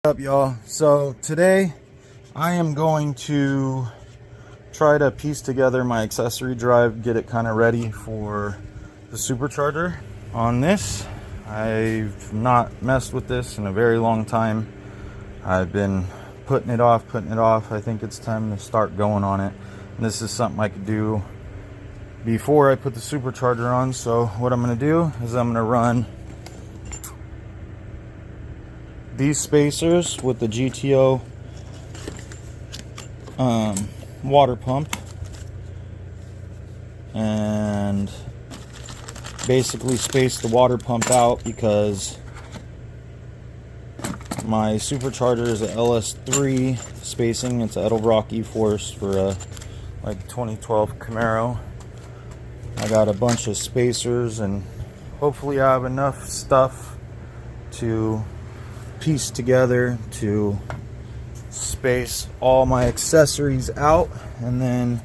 What's up, y'all? So today I am going to try to piece together my accessory drive, get it kind of ready for the supercharger. On this, I've not messed with this in a very long time. I've been putting it off. I think it's time to start going on it. And this is something I could do before I put the supercharger on. So what I'm going to do is I'm going to run these spacers with the GTO water pump and basically space the water pump out because my supercharger is a ls3 spacing. It's an edelbrock e-force for a like 2012 Camaro. I got a bunch of spacers and hopefully I have enough stuff to piece together to space all my accessories out. And then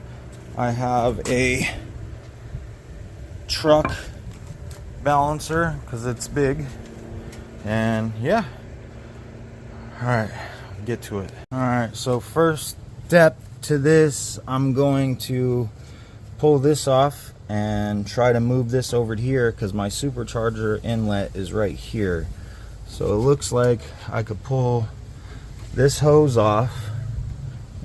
I have a truck balancer because it's big. And yeah, all right, get to it. All right, so first step to this, I'm going to pull this off and try to move this over here because my supercharger inlet is right here. So it looks like I could pull this hose off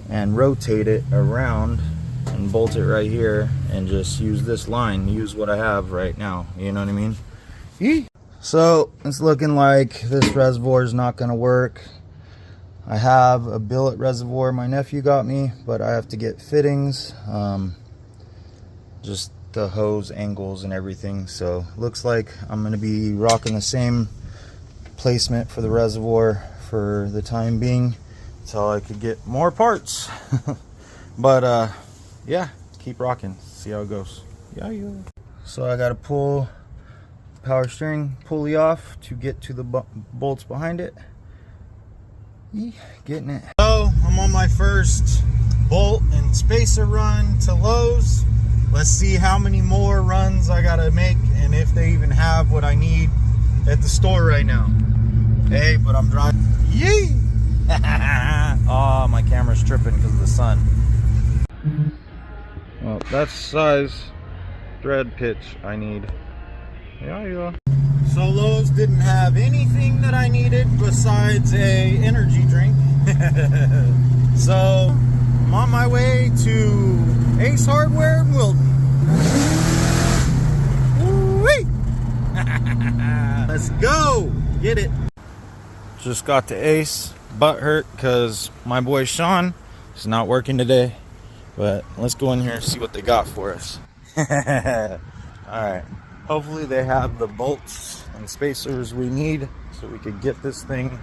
and rotate it around and bolt it right here and just use this line, use what I have right now, you know what I mean? Yee. So it's looking like this reservoir is not going to work. I have a billet reservoir my nephew got me, but I have to get fittings, just the hose angles and everything. So looks like I'm going to be rocking the same placement for the reservoir for the time being until I could get more parts. But yeah, keep rocking, see how it goes. Yeah. So I got to pull power steering pulley off to get to the bolts behind it. Getting it. So I'm on my first bolt and spacer run to Lowe's. Let's see how many more runs I gotta make and if they even have what I need at the store right now. Hey, but I'm driving. Yee! Oh, my camera's tripping because of the sun. Well, that's size thread pitch I need. Yeah. So Lowe's didn't have anything that I needed besides a energy drink. So I'm on my way to Ace Hardware in Wilton. Woo-wee! Let's go! Get it! Just got to Ace, butt hurt because my boy Sean is not working today. But let's go in here and see what they got for us. Alright, hopefully they have the bolts and spacers we need so we could get this thing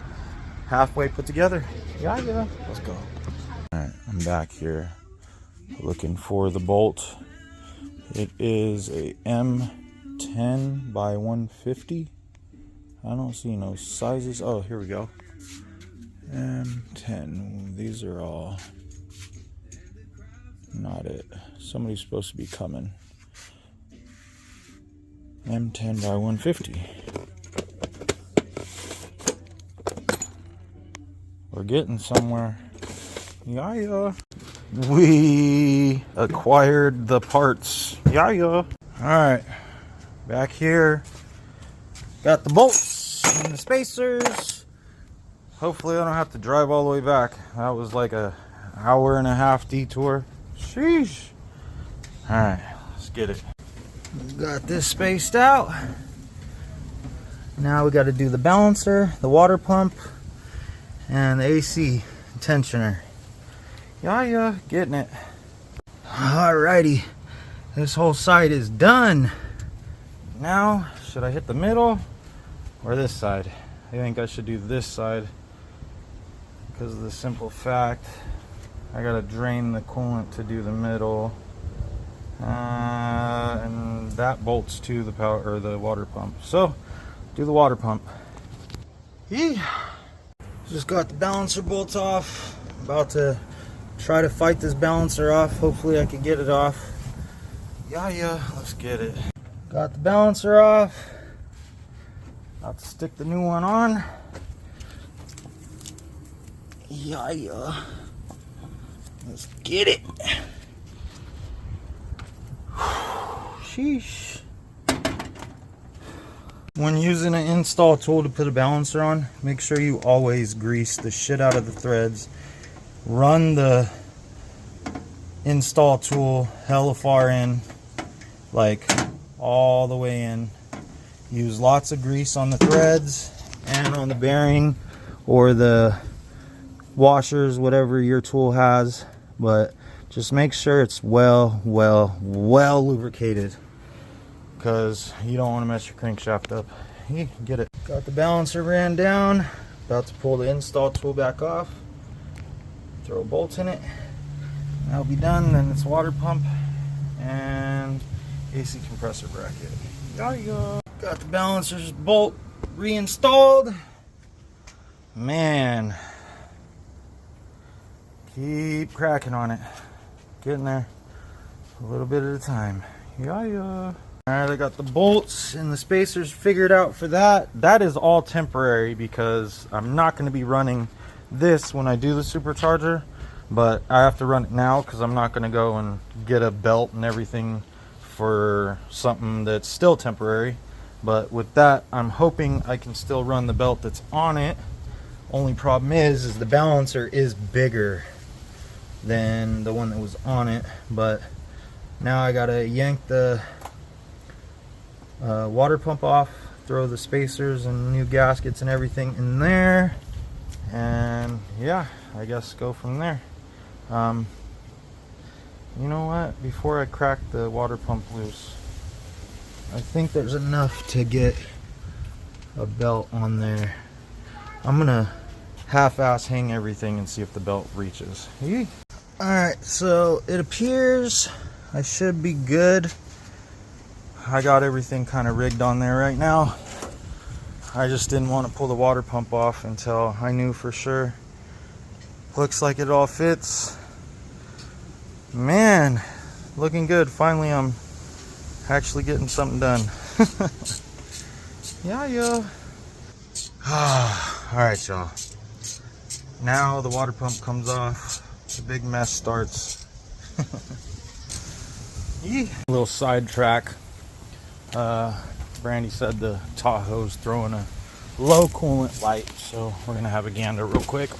halfway put together. Yeah, let's go. Alright, I'm back here looking for the bolt. It is a M10 by 150. I don't see no sizes. Oh, here we go. M10. These are all not it. Somebody's supposed to be coming. M10 by 150. We're getting somewhere. Yeah. We acquired the parts. Yeah. Alright. Back here. Got the bolts and the spacers. Hopefully I don't have to drive all the way back. That was like a hour and a half detour. Sheesh. Alright, let's get it. Got this spaced out. Now we got to do the balancer, the water pump, and the AC tensioner. Yeah, getting it. Alrighty. This whole side is done. Now, should I hit the middle or this side? I think I should do this side because of the simple fact I gotta drain the coolant to do the middle, and that bolts to the power or the water pump. So, do the water pump. Just got the balancer bolts off. About to try to fight this balancer off. Hopefully I can get it off. Yeah, let's get it. Got the balancer off. About to stick the new one on. Yeah. Let's get it. Sheesh. When using an install tool to put a balancer on, make sure you always grease the shit out of the threads. Run the install tool hella far in, like all the way in. Use lots of grease on the threads and on the bearing or the washers, whatever your tool has, but just make sure it's well lubricated, because you don't want to mess your crankshaft up. You get it. Got the balancer ran down, about to pull the install tool back off, throw a bolt in it, that'll be done. Then it's water pump and AC compressor bracket. Yeah. Got the balancer's bolt reinstalled. Man, keep cracking on it, getting there a little bit at a time. Yeah. Alright, I got the bolts and the spacers figured out for that. That is all temporary because I'm not going to be running this when I do the supercharger, but I have to run it now because I'm not going to go and get a belt and everything for something that's still temporary. But with that, I'm hoping I can still run the belt that's on it. Only problem is the balancer is bigger than the one that was on it. But now I gotta yank the water pump off, throw the spacers and new gaskets and everything in there, and yeah, I guess go from there. You know what? Before I crack the water pump loose, I think there's enough to get a belt on there. I'm gonna half-ass hang everything and see if the belt reaches. Alright, so it appears I should be good. I got everything kind of rigged on there right now. I just didn't want to pull the water pump off until I knew for sure. Looks like it all fits. Man, looking good. Finally, I'm actually getting something done. Yeah. Alright, y'all. Now the water pump comes off. The big mess starts. A little sidetrack. Brandy said the Tahoe's throwing a low coolant light, so we're gonna have a gander real quick.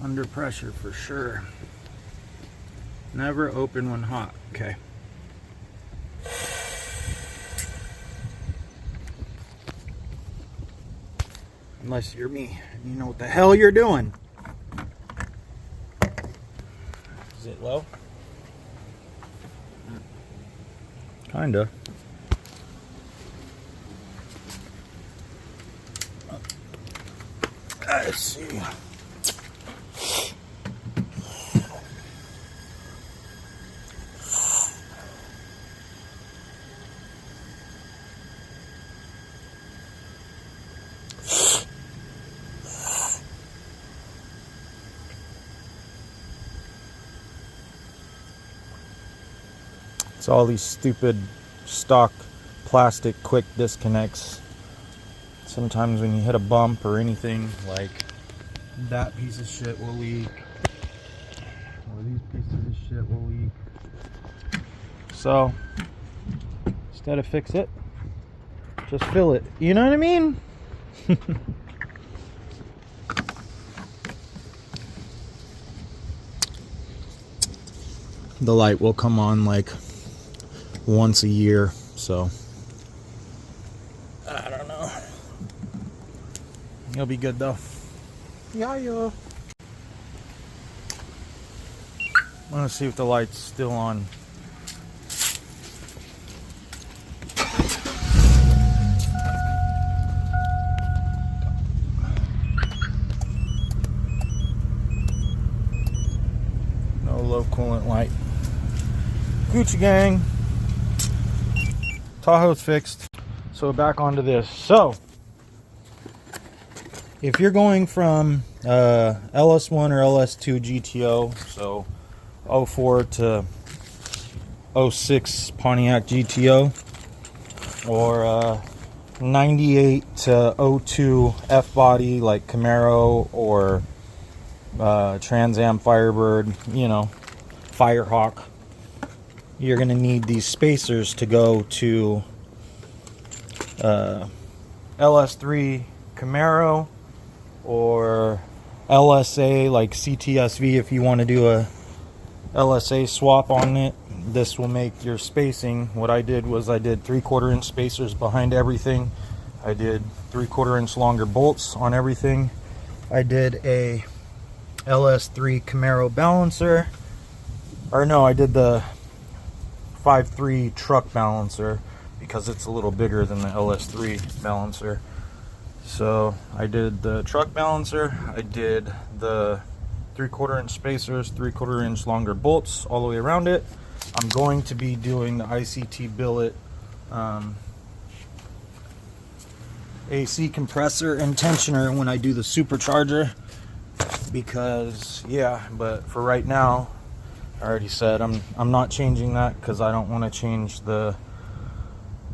Under pressure for sure. Never open when hot. Okay. Unless you're me, you know what the hell you're doing. Is it low? Kinda. Let's see. It's all these stupid stock plastic quick disconnects. Sometimes when you hit a bump or anything, like that piece of shit will leak, or these pieces of shit will leak. So instead of fix it, just fill it. You know what I mean? The light will come on like once a year, so I don't know. You'll be good though. Yeah. I'm gonna see if the light's still on. No low coolant light. Gucci gang. Tahoe's fixed. So back onto this. So if you're going from ls1 or ls2 GTO, so 04 to 06 Pontiac GTO, or 98 to 02 F-body like Camaro or Trans Am Firebird, you know, Firehawk, you're going to need these spacers to go to ls3 Camaro or LSA like CTSV if you want to do a LSA swap on it. This will make your spacing. What I did was I did 3/4 inch spacers behind everything. I did 3/4 inch longer bolts on everything. I did a ls3 Camaro balancer, or no, I did the 5.3 truck balancer because it's a little bigger than the ls3 balancer. So I did the truck balancer, I did the 3/4 inch spacers, 3/4 inch longer bolts all the way around it. I'm going to be doing the ICT billet AC compressor and tensioner when I do the supercharger, because yeah, but for right now, I already said I'm not changing that because I don't want to change the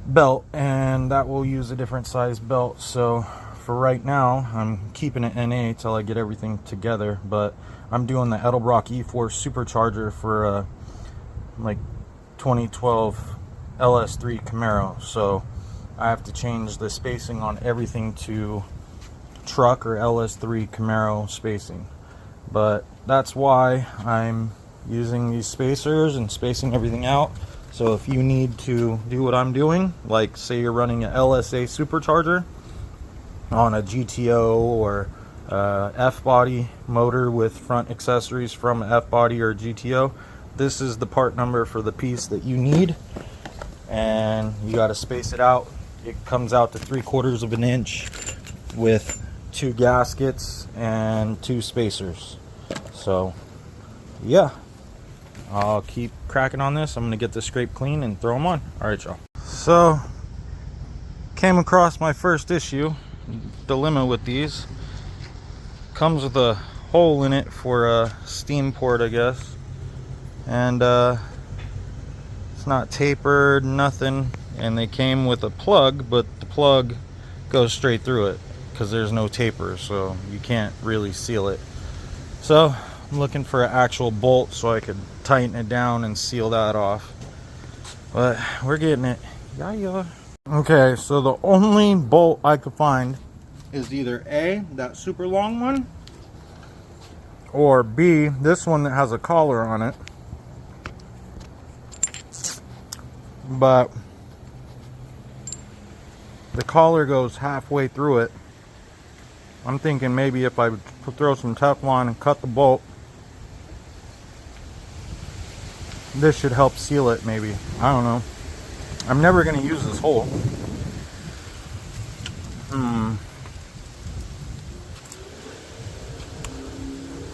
belt, and that will use a different size belt. So for right now, I'm keeping it NA till I get everything together. But I'm doing the Edelbrock E4 supercharger for like 2012 ls3 Camaro. So I have to change the spacing on everything to truck or ls3 Camaro spacing. But that's why I'm using these spacers and spacing everything out. So if you need to do what I'm doing, like say you're running an LSA supercharger on a GTO or F-body motor with front accessories from an F-body or GTO, this is the part number for the piece that you need, and you got to space it out. It comes out to 3/4 of an inch with 2 gaskets and 2 spacers. So yeah, I'll keep cracking on this. I'm gonna get this scrape clean and throw them on. All right, y'all. So came across my first dilemma with these. Comes with a hole in it for a steam port, I guess, and it's not tapered, nothing. And they came with a plug, but the plug goes straight through it because there's no taper, so you can't really seal it. So I'm looking for an actual bolt so I could tighten it down and seal that off, but we're getting it. Yeah. Okay, so the only bolt I could find is either A, that super long one, or B, this one that has a collar on it. But the collar goes halfway through it. I'm thinking maybe if I throw some Teflon and cut the bolt, this should help seal it maybe. I don't know. I'm never going to use this hole.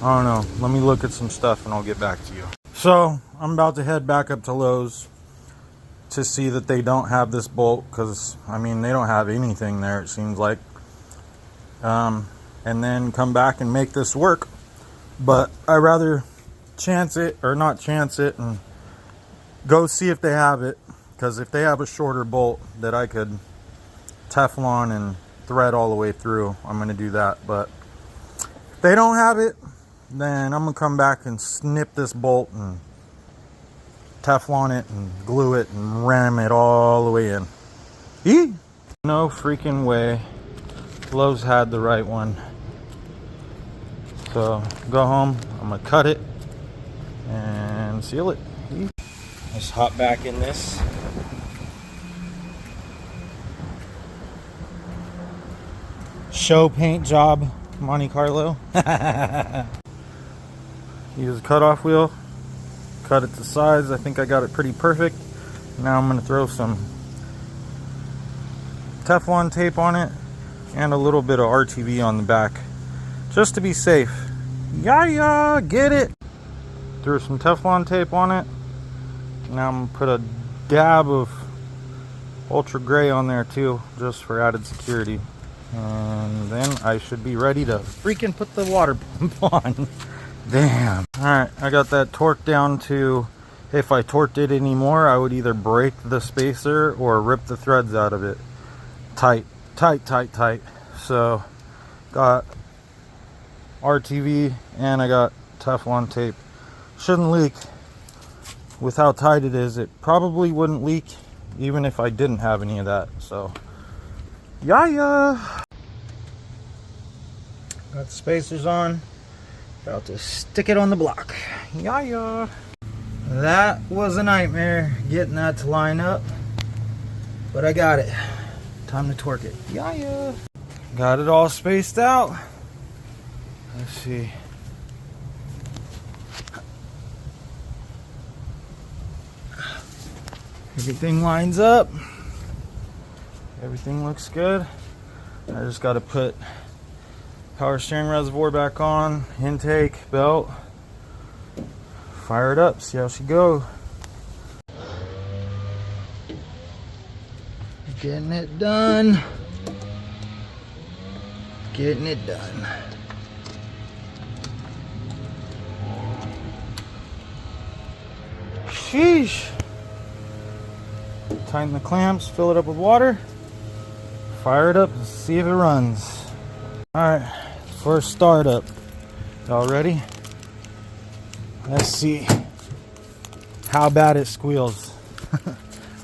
I don't know. Let me look at some stuff and I'll get back to you. So I'm about to head back up to Lowe's to see that they don't have this bolt, because I mean they don't have anything there, it seems like, and then come back and make this work. But I'd rather chance it, or not chance it, and go see if they have it, because if they have a shorter bolt that I could Teflon and thread all the way through, I'm going to do that. But if they don't have it, then I'm going to come back and snip this bolt and Teflon it and glue it and ram it all the way in. Eee! No freaking way Lowe's had the right one. So go home, I'm gonna cut it and seal it. Let's hop back in this. Show paint job, Monte Carlo. Use a cutoff wheel, cut it to size. I think I got it pretty perfect. Now I'm gonna throw some Teflon tape on it and a little bit of RTV on the back, just to be safe. Yeah, get it. Threw some Teflon tape on it. Now I'm gonna put a dab of ultra gray on there too, just for added security. And then I should be ready to freaking put the water pump on. Damn. Alright, I got that torque down to, if I torqued it anymore, I would either break the spacer or rip the threads out of it. Tight, tight, tight, tight. So, got RTV and I got Teflon tape. Shouldn't leak. With how tight it is, it probably wouldn't leak even if I didn't have any of that. So, yeah. Got the spacers on. About to stick it on the block. Yeah. That was a nightmare getting that to line up, but I got it. Time to torque it. Yeah. Got it all spaced out. Let's see. Everything lines up. Everything looks good. I just got to put power steering reservoir back on, intake, belt, fire it up, see how she goes. Getting it done. Getting it done. Sheesh. Tighten the clamps, fill it up with water, fire it up and see if it runs. Alright, first startup. Y'all ready? Let's see how bad it squeals.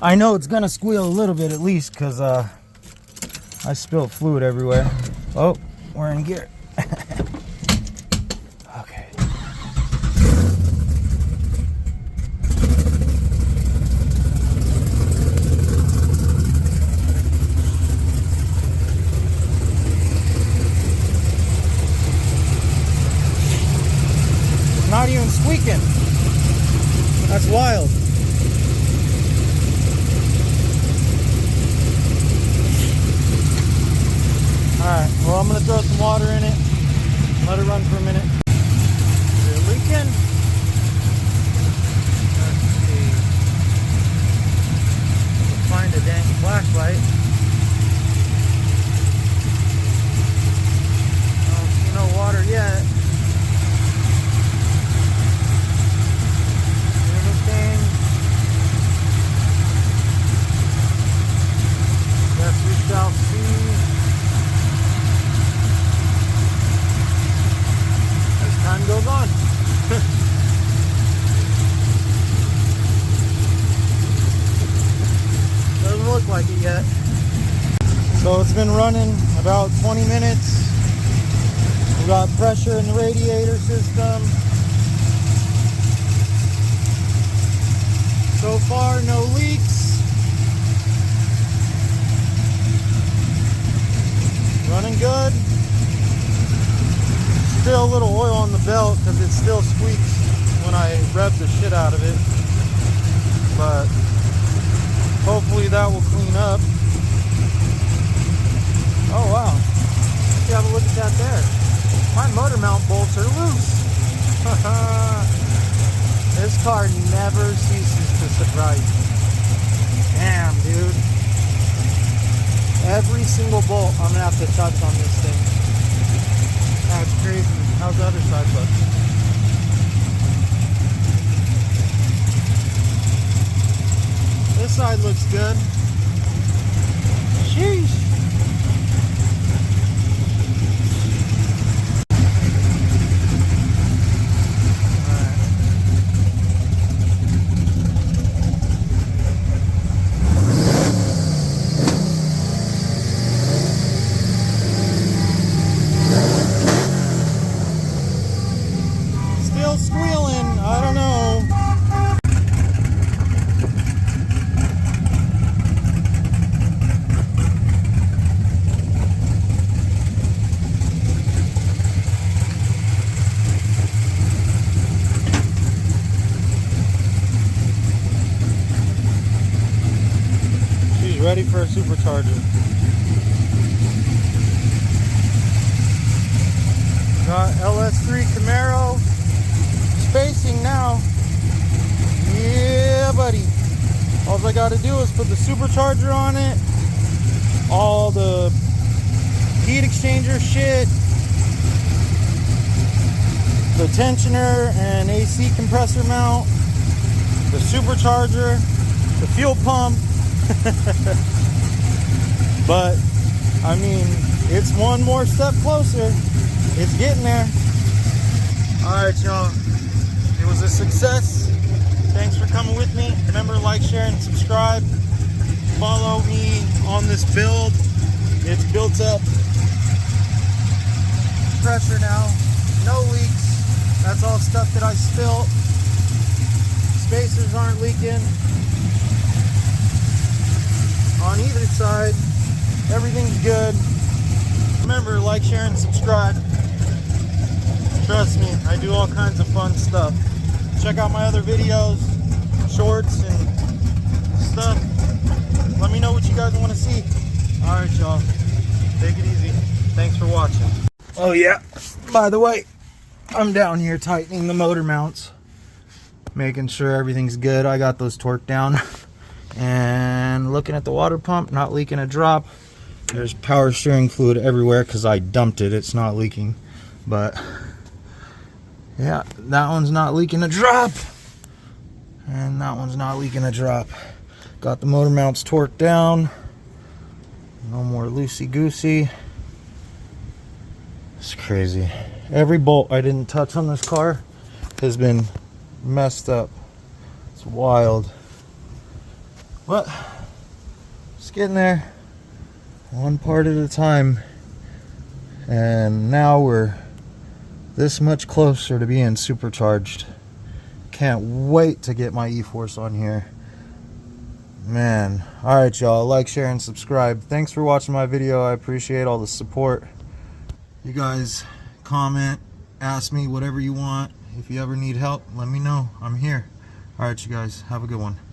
I know it's gonna squeal a little bit at least because I spilled fluid everywhere. Oh, we're in gear. Okay. Not even squeaking. That's wild. Alright, well I'm going to throw some water in it. Let it run for a minute. Is it leaking? Let's see. We'll find a dang flashlight. I don't see no water yet. Yes, we shall see as time goes on. Doesn't look like it yet. So it's been running about 20 minutes. We got pressure in the radiator system. So far, no leaks. Running good. Still a little oil on the belt because it still squeaks when I rev the shit out of it. But hopefully that will clean up. Oh wow. Let's have a look at that there. My motor mount bolts are loose. This car never ceases to surprise me. Damn, dude. Every single bolt I'm gonna have to touch on this thing. That's crazy. How's the other side look? This side looks good. Sheesh. Squealing, I don't know. She's ready for a supercharger. Got ls3 Camaro. Spacing now. Yeah, buddy. All I got to do is put the supercharger on it, all the heat exchanger shit, the tensioner and AC compressor mount, the supercharger, the fuel pump. But I mean, it's one more step closer. It's getting there. Alright, y'all, it was a success. Thanks for coming with me. Remember, like, share, and subscribe. Follow me on this build. It's built up pressure now. No leaks. That's all stuff that I spilled. Spacers aren't leaking on either side. Everything's good. Remember, like, share, and subscribe. Trust me, I do all kinds of fun stuff. Check out my other videos, shorts and stuff. Let me know what you guys want to see. Alright, y'all. Take it easy. Thanks for watching. Oh yeah, by the way, I'm down here tightening the motor mounts, making sure everything's good. I got those torqued down. And looking at the water pump, not leaking a drop. There's power steering fluid everywhere because I dumped it. It's not leaking. But yeah, that one's not leaking a drop. And that one's not leaking a drop. Got the motor mounts torqued down. No more loosey-goosey. It's crazy. Every bolt I didn't touch on this car has been messed up. It's wild. But just getting there. One part at a time. And now we're this much closer to being supercharged. Can't wait to get my E-Force on here. Man. Alright, y'all. Like, share, and subscribe. Thanks for watching my video. I appreciate all the support. You guys comment, ask me whatever you want. If you ever need help, let me know. I'm here. Alright, you guys. Have a good one.